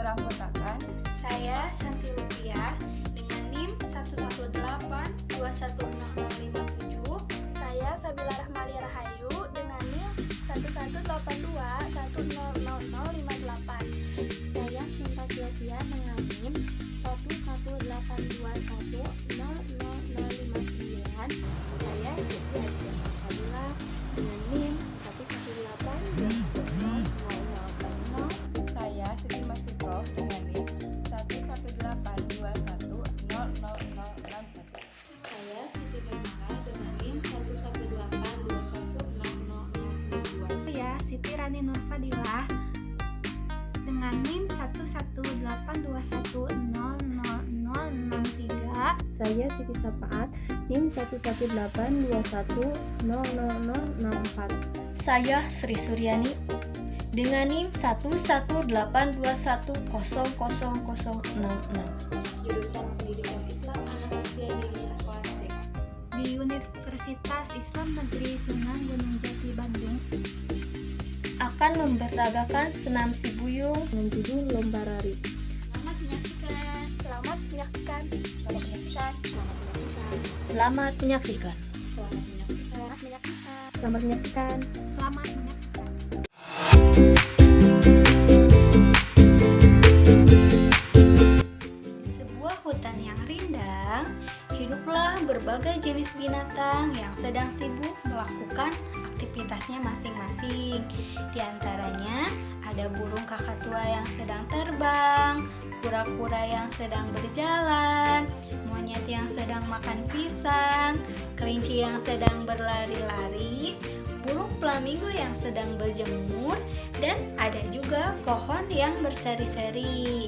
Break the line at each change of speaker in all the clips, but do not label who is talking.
orang Kutakan.
Saya Santi Rupiah dengan NIM 118210057.
Saya Sabila Rahmali Rahayu dengan NIM 1182100058.
Saya Sinta Sylvia dengan NIM 11821000059. Saya Siti Aisyah Sabila dengan NIM 118210000.
Saya Siti Masitoh dengan NIM 11821000061.
Saya Siti Maimuna dengan NIM 11821000062.
Saya Siti Rani Nurfadilah dengan NIM 11821000063.
Saya Siti Sapaat NIM 11821000064.
Saya Sri Suryani dengan NIM 11821000066.
Jurusan Pendidikan Islam Anak Usia Dini kelas D.
Di Universitas Islam Negeri Sunan Gunung Jati Bandung.
Akan memberlagakan senam sibuyung
Dengan judul Lomba Rari.
Selamat menyaksikan.
Selamat menyaksikan.
Selamat menyaksikan.
Selamat menyaksikan.
Selamat menyaksikan.
Selamat menyaksikan.
Selamat menyaksikan.
Selamat menyaksikan.
Sebuah hutan yang rindang, hiduplah berbagai jenis binatang yang sedang sibuk melakukan aktivitasnya masing-masing. Di antaranya ada burung kakatua yang sedang terbang, kura-kura yang sedang berjalan, monyet yang sedang makan pisang, kelinci yang sedang berlari-lari, burung flamingo yang sedang berjemur, dan ada juga pohon yang berseri-seri.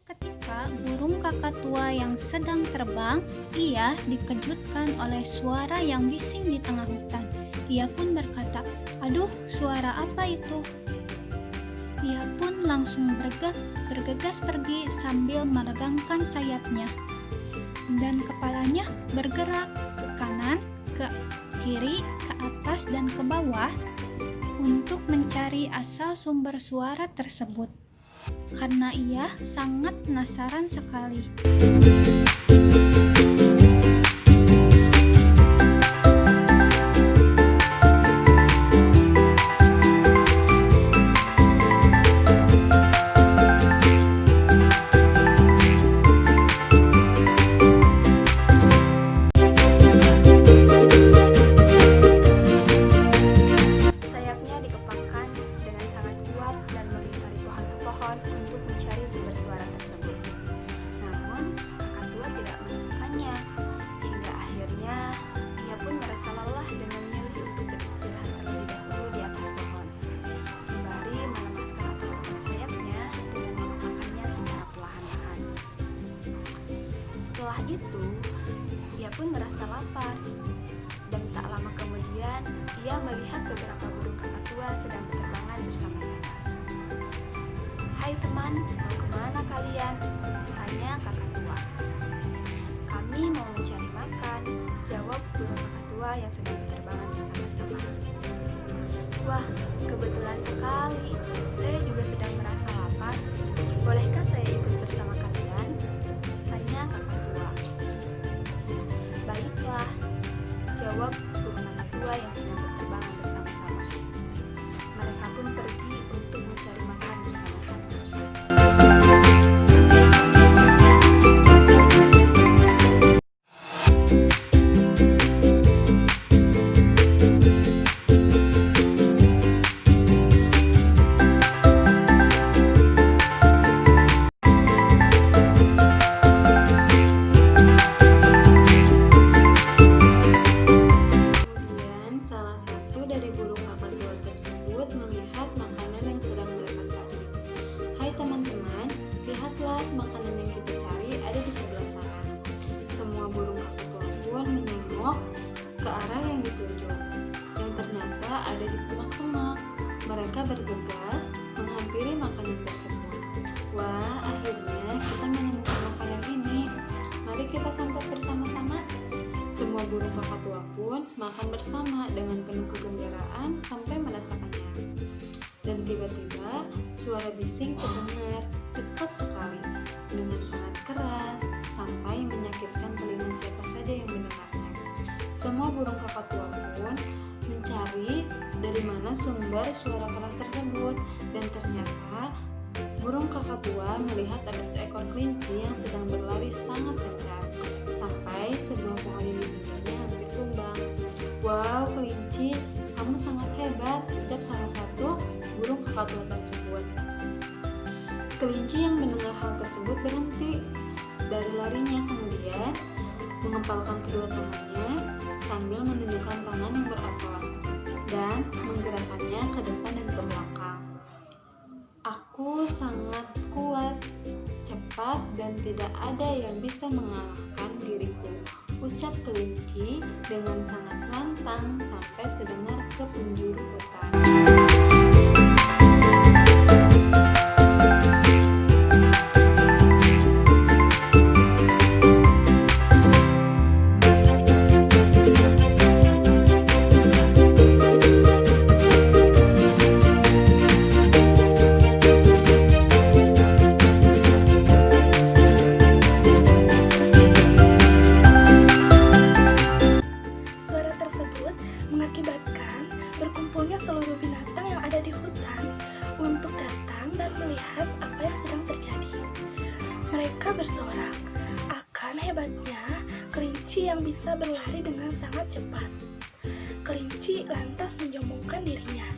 Ketika burung kakatua yang sedang terbang, ia dikejutkan oleh suara yang bising di tengah hutan. Ia pun berkata, "Aduh, suara apa itu?" Ia pun langsung bergegas pergi sambil meregangkan sayapnya. Dan kepalanya bergerak ke kanan, ke kiri, ke atas, dan ke bawah untuk mencari asal sumber suara tersebut. Karena ia sangat penasaran sekali.
Sayapnya dikepakkan dengan sangat kuat dan melingkari pohon ke pohon untuk mencari sumber suara tersebut. Namun, kakatua tidak menemukannya. Hingga akhirnya, ia pun merasa lelah dan memilih untuk beristirahat terlebih dahulu di atas pohon, sembari melemaskan otot-otot sayapnya dengan mengepakkannya secara perlahan-lahan. Setelah itu, ia pun merasa lapar. Dan tak lama kemudian, ia melihat beberapa burung kakatua sedang berterbangan bersama-sama. "Hai teman, mau kemana kalian?" tanya kakatua. "Kami mau mencari makan," jawab burung kakatua yang sedang berterbangan bersama-sama. "Wah, kebetulan sekali. Saya juga sedang merasa lapar. Bolehkah saya ikut bersama kalian?" tanya kakatua. "Baiklah," jawab burung kakatua yang sedang berterbangan bersama-sama. Mereka pun pergi untuk mencari makan bersama-sama.
teman-teman, lihatlah makanan yang kita cari ada di sebelah sana. Semua burung kakatua pun menengok ke arah yang dituju, yang ternyata ada di semak-semak. Mereka bergegas menghampiri makanan tersebut. Wah, akhirnya kita menemukan makanan ini. Mari kita santap bersama-sama. Semua burung kakatua pun makan bersama dengan penuh kegembiraan sampai merasakannya. Dan tiba-tiba suara bising terdengar dekat sekali dengan sangat keras sampai menyakitkan telinga siapa saja yang mendengarnya. Semua burung kakatua pun mencari dari mana sumber suara keras tersebut, dan ternyata burung kakatua melihat ada seekor kelinci yang sedang berlari sangat kencang sampai sebuah pohon yang dipinggirnya hampir tumbang. Wow, kelinci, kamu sangat hebat, ucap salah satu burung kakatua tersebut. Kelinci yang mendengar hal tersebut berhenti dari larinya, kemudian mengepalkan kedua tangannya sambil menunjukkan tangan yang berotot dan menggerakkannya ke depan dan ke belakang. Aku sangat kuat, cepat, dan tidak ada yang bisa mengalahkan diriku, ucap kelinci dengan sangat lantang sampai terdengar ke penjuru hutan.
Mengakibatkan berkumpulnya seluruh binatang yang ada di hutan untuk datang dan melihat apa yang sedang terjadi. Mereka bersorak akan hebatnya kelinci yang bisa berlari dengan sangat cepat. Kelinci lantas menyombongkan dirinya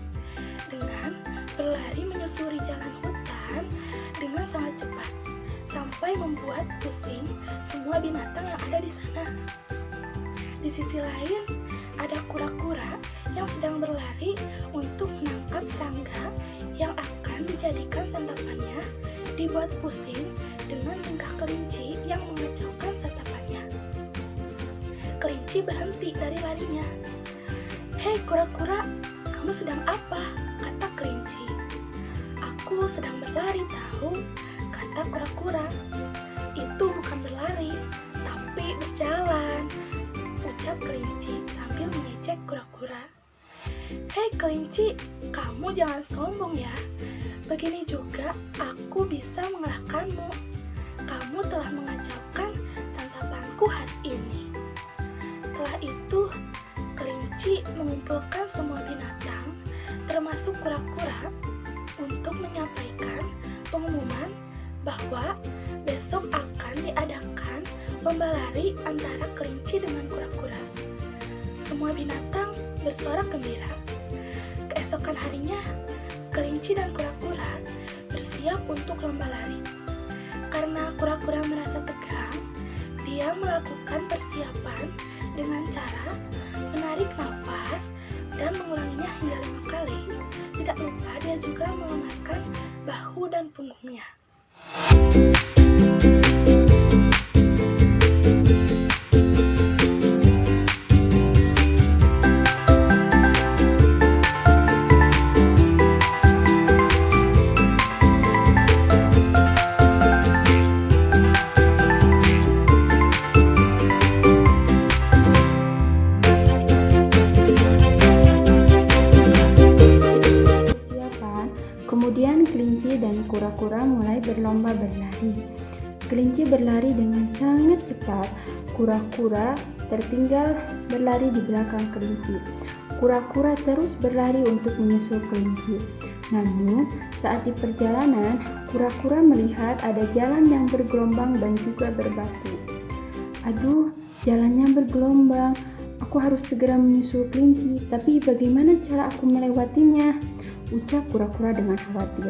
dengan berlari menyusuri jalan hutan dengan sangat cepat sampai membuat pusing semua binatang yang ada di sana. Di sisi lain, ada kura-kura yang sedang berlari untuk menangkap serangga yang akan dijadikan santapannya, dibuat pusing dengan tingkah kelinci yang mengacaukan santapannya. Kelinci berhenti dari larinya. "Hei kura-kura, kamu sedang apa?" kata kelinci. "Aku sedang berlari tahu," kata kura-kura. "Itu bukan berlari, tapi berjalan," ucap kelinci sambil mengejek kura-kura. "Hei kelinci, kamu jangan sombong ya. Begini juga aku bisa mengalahkanmu. Kamu telah mengacaukan santapanku hari ini." Setelah itu, kelinci mengumpulkan semua binatang, termasuk kura-kura, untuk menyampaikan pengumuman bahwa besok akan diadakan lomba lari antara kelinci dengan kura-kura. Semua binatang bersorak gembira. Keesokan harinya, kelinci dan kura-kura bersiap untuk lomba lari. Karena kura-kura merasa tegang, dia melakukan persiapan dengan cara menarik nafas dan mengulanginya hingga 5 kali. Tidak lupa dia juga melemaskan bahu dan punggungnya.
Kemudian kelinci dan kura-kura mulai berlomba berlari. Kelinci berlari dengan sangat cepat. Kura-kura tertinggal berlari di belakang kelinci. Kura-kura terus berlari untuk menyusul kelinci. Namun, saat di perjalanan, kura-kura melihat ada jalan yang bergelombang dan juga berbatu. "Aduh, jalannya bergelombang. Aku harus segera menyusul kelinci, tapi bagaimana cara aku melewatinya?" ucap kura-kura dengan khawatir.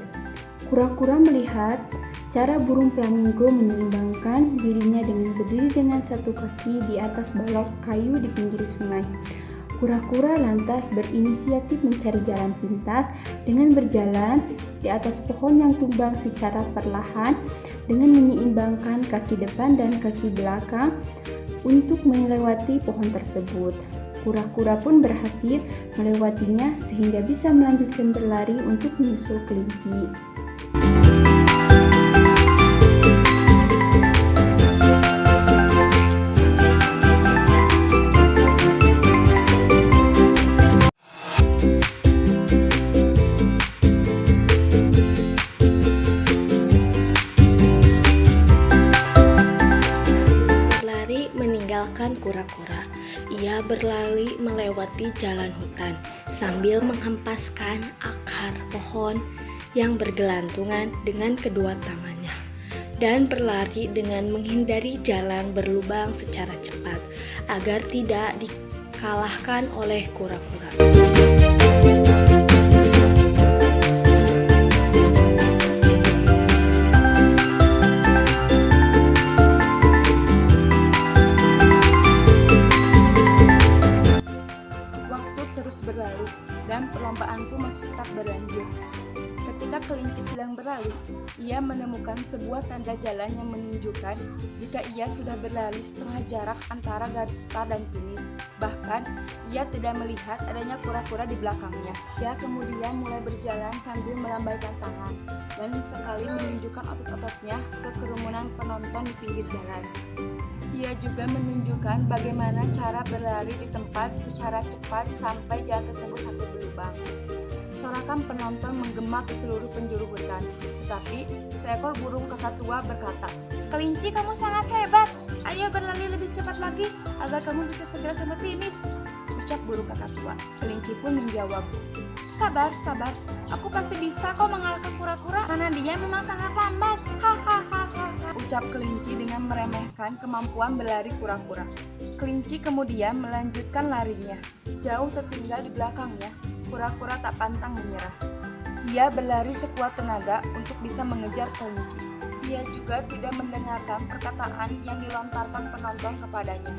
Kura-kura melihat cara burung flamingo menyeimbangkan dirinya dengan berdiri dengan satu kaki di atas balok kayu di pinggir sungai. Kura-kura lantas berinisiatif mencari jalan pintas dengan berjalan di atas pohon yang tumbang secara perlahan dengan menyeimbangkan kaki depan dan kaki belakang untuk melewati pohon tersebut. Kura-kura pun berhasil melewatinya sehingga bisa melanjutkan berlari untuk menyusul kelinci.
Berlari meninggalkan kura-kura. Ia berlari melewati jalan hutan sambil menghempaskan akar pohon yang bergelantungan dengan kedua tangannya dan berlari dengan menghindari jalan berlubang secara cepat agar tidak dikalahkan oleh kura-kura.
Berlalu dan perlombaanku masih tetap berlanjut. Ketika kelinci sedang berlari, ia menemukan sebuah tanda jalan yang menunjukkan jika ia sudah berlari setengah jarak antara garis start dan finish. Bahkan, ia tidak melihat adanya kura-kura di belakangnya. Ia kemudian mulai berjalan sambil melambaikan tangan dan sekali menunjukkan otot-ototnya ke kerumunan penonton di pinggir jalan. Ia juga menunjukkan bagaimana cara berlari di tempat secara cepat sampai jalan tersebut hampir berlubang. Sorakan penonton menggema ke seluruh penjuru hutan. Tetapi seekor burung kakak tua berkata, "Kelinci, kamu sangat hebat. Ayo berlari lebih cepat lagi agar kamu bisa segera sampai finish," ucap burung kakak tua. Kelinci pun menjawab, Sabar, aku pasti bisa kok mengalahkan kura-kura karena dia memang sangat lambat. Hahaha, ucap kelinci dengan meremehkan kemampuan berlari kura-kura. Kelinci kemudian melanjutkan larinya. Jauh tertinggal di belakangnya, kura-kura tak pantang menyerah. Ia berlari sekuat tenaga untuk bisa mengejar kelinci. Ia juga tidak mendengarkan perkataan yang dilontarkan penonton kepadanya.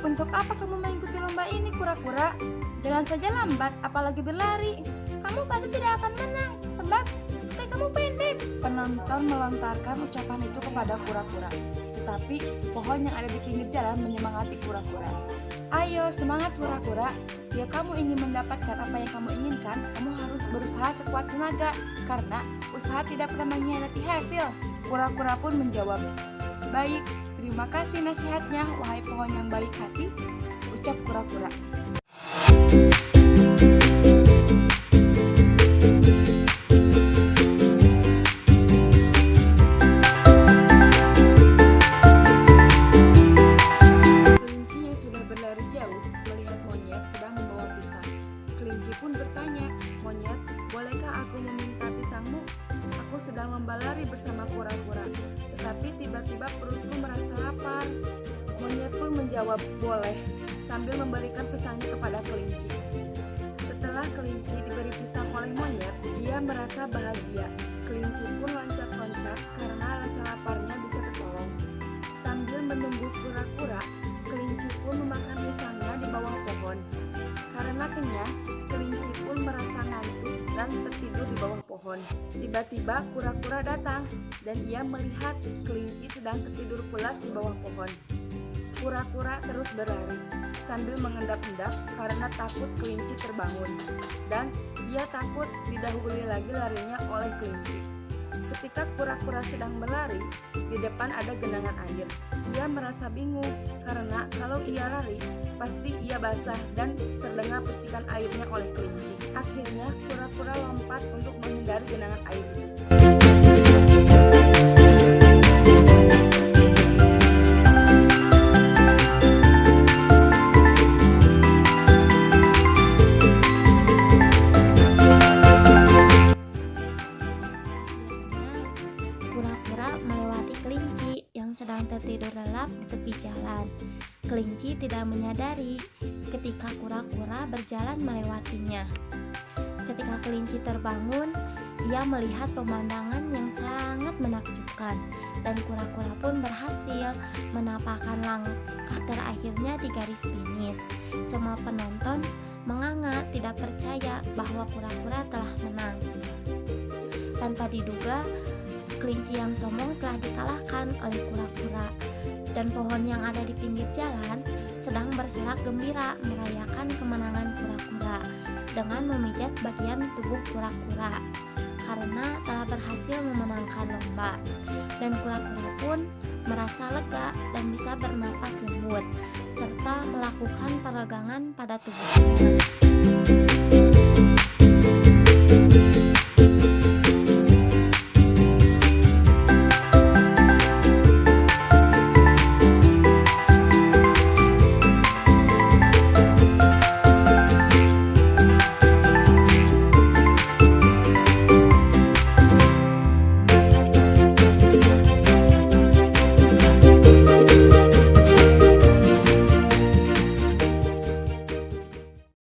"Untuk apa kamu mengikuti lomba ini, kura-kura? Jalan saja lambat, apalagi berlari. Kamu pasti tidak akan menang, sebab kaki kamu pendek." Penonton melontarkan ucapan itu kepada kura-kura. Tetapi pohon yang ada di pinggir jalan menyemangati kura-kura. "Ayo, semangat kura-kura. Jika kamu ingin mendapatkan apa yang kamu inginkan, kamu harus berusaha sekuat tenaga, karena usaha tidak pernah mengkhianati hasil." Kura-kura pun menjawab, "Baik, terima kasih nasihatnya, wahai pohon yang baik hati," ucap kura-kura. Kelinci yang sudah berlari jauh melihat monyet sedang membawa pisang. Kelinci pun bertanya, "Monyet, bolehkah aku meminta pisangmu? Aku sedang lomba lari bersama kura-kura, tetapi tiba-tiba perutku merasa lapar." Monyet pun menjawab, "Boleh," sambil memberikan pisangnya kepada kelinci. Setelah kelinci diberi pisang oleh monyet, dia merasa bahagia. Kelinci pun loncat-loncat karena rasa laparnya bisa tertolong. Sambil menunggu kura-kura, kelinci pun memakan pisangnya di bawah pohon. Karena kenyang, kelinci pun merasa ngantuk dan tertidur di bawah pohon. Tiba-tiba kura-kura datang dan ia melihat kelinci sedang tertidur pulas di bawah pohon. Kura-kura terus berlari sambil mengendap-endap karena takut kelinci terbangun, dan ia takut didahului lagi larinya oleh kelinci. Ketika kura-kura sedang berlari, di depan ada genangan air. Ia merasa bingung karena kalau ia lari, pasti ia basah dan terdengar percikan airnya oleh kelinci. Akhirnya kura-kura lompat untuk menghindari genangan air itu.
Kura-kura melewati kelinci yang sedang tertidur lelap di tepi jalan. Kelinci tidak menyadari ketika kura-kura berjalan melewatinya. Ketika kelinci terbangun, ia melihat pemandangan yang sangat menakjubkan. dilakukan, dan kura-kura pun berhasil menapakkan langkah terakhirnya di garis finish. Semua penonton menganga tidak percaya bahwa kura-kura telah menang. Tanpa diduga, kelinci yang sombong telah dikalahkan oleh kura-kura, dan pohon yang ada di pinggir jalan sedang bersorak gembira merayakan kemenangan kura-kura dengan memijat bagian tubuh kura-kura karena telah berhasil memenangkan lomba. Dan kura-kura pun merasa lega dan bisa bernapas lembut serta melakukan peregangan pada tubuhnya.